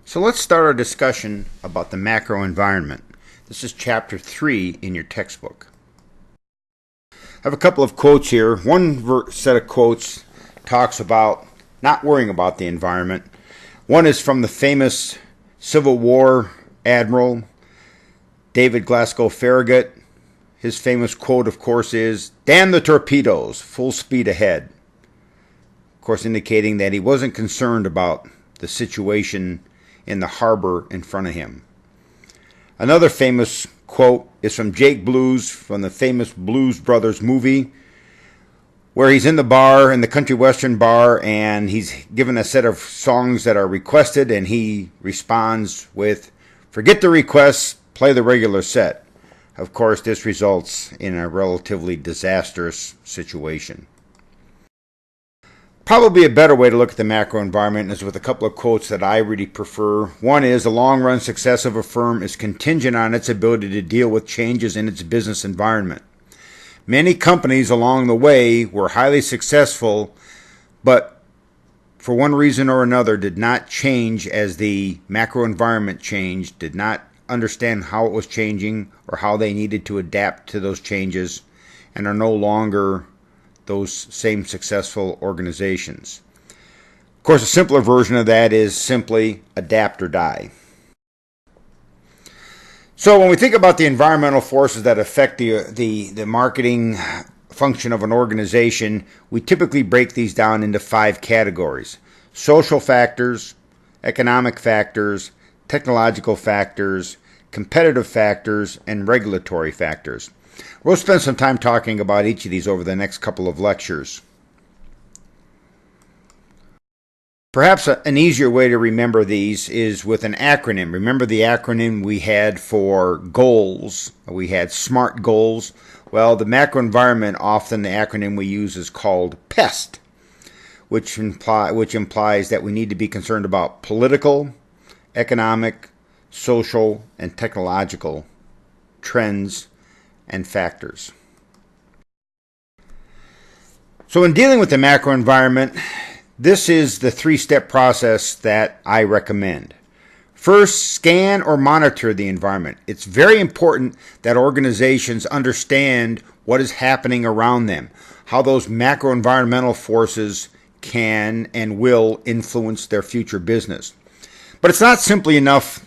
So let's start our discussion about the macro environment. This is chapter 3 in your textbook. I have a couple of quotes here. One set of quotes talks about not worrying about the environment. One is from the famous Civil War Admiral David Glasgow Farragut. His famous quote, of course, is, "Damn the torpedoes, full speed ahead." Of course, indicating that he wasn't concerned about the situation in the harbor in front of him. Another famous quote is from Jake Blues from the famous Blues Brothers movie, where he's in the bar, in the country western bar, and he's given a set of songs that are requested, and he responds with, "Forget the requests, play the regular set." Of course, this results in a relatively disastrous situation. Probably a better way to look at the macro environment is with a couple of quotes that I really prefer. One is, "The long-run success of a firm is contingent on its ability to deal with changes in its business environment. Many companies along the way were highly successful, but for one reason or another did not change as the macro environment changed, did not understand how it was changing or how they needed to adapt to those changes, and are no longer those same successful organizations." Of course, a simpler version of that is simply adapt or die. So when we think about the environmental forces that affect the marketing function of an organization, we typically break these down into 5 categories: social factors, economic factors, technological factors, competitive factors, and regulatory factors. We'll spend some time talking about each of these over the next couple of lectures. Perhaps an easier way to remember these is with an acronym. Remember the acronym we had for goals? We had SMART goals. Well, the macro environment, often the acronym we use is called PEST, which implies that we need to be concerned about political, economic, social, and technological trends and factors. So in dealing with the macro environment, this is the 3-step process that I recommend. First, scan or monitor the environment. It's very important that organizations understand what is happening around them, how those macro environmental forces can and will influence their future business. But it's not simply enough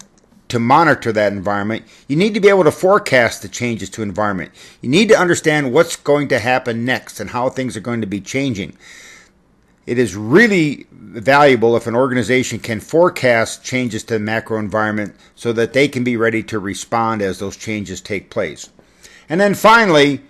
to monitor that environment. You need to be able to forecast the changes to environment. You need to understand what's going to happen next and how things are going to be changing. It is really valuable if an organization can forecast changes to the macro environment so that they can be ready to respond as those changes take place. And then finally,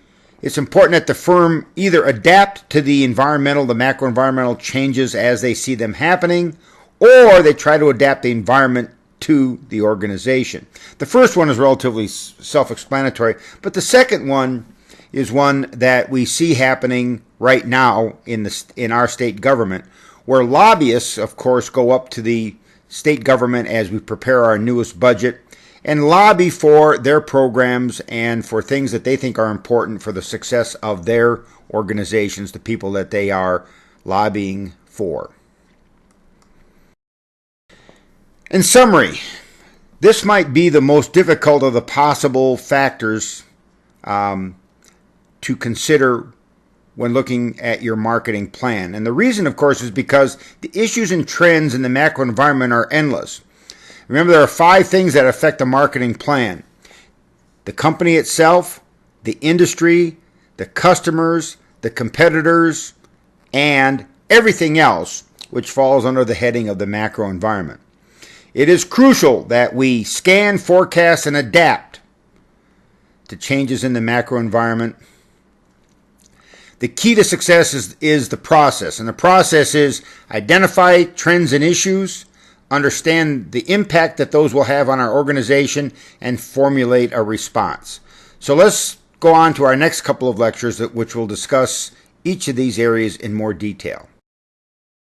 it's important that the firm either adapt to the macro environmental changes as they see them happening, or they try to adapt the environment to the organization. The first one is relatively self-explanatory, but the second one is one that we see happening right now in our state government, where lobbyists, of course, go up to the state government as we prepare our newest budget and lobby for their programs and for things that they think are important for the success of their organizations, the people that they are lobbying for. In summary, this might be the most difficult of the possible factors to consider when looking at your marketing plan. And the reason, of course, is because the issues and trends in the macro environment are endless. Remember, there are 5 things that affect a marketing plan: the company itself, the industry, the customers, the competitors, and everything else which falls under the heading of the macro environment. It is crucial that we scan, forecast, and adapt to changes in the macro environment. The key to success is the process, and the process is identify trends and issues, understand the impact that those will have on our organization, and formulate a response. So let's go on to our next couple of lectures, which will discuss each of these areas in more detail.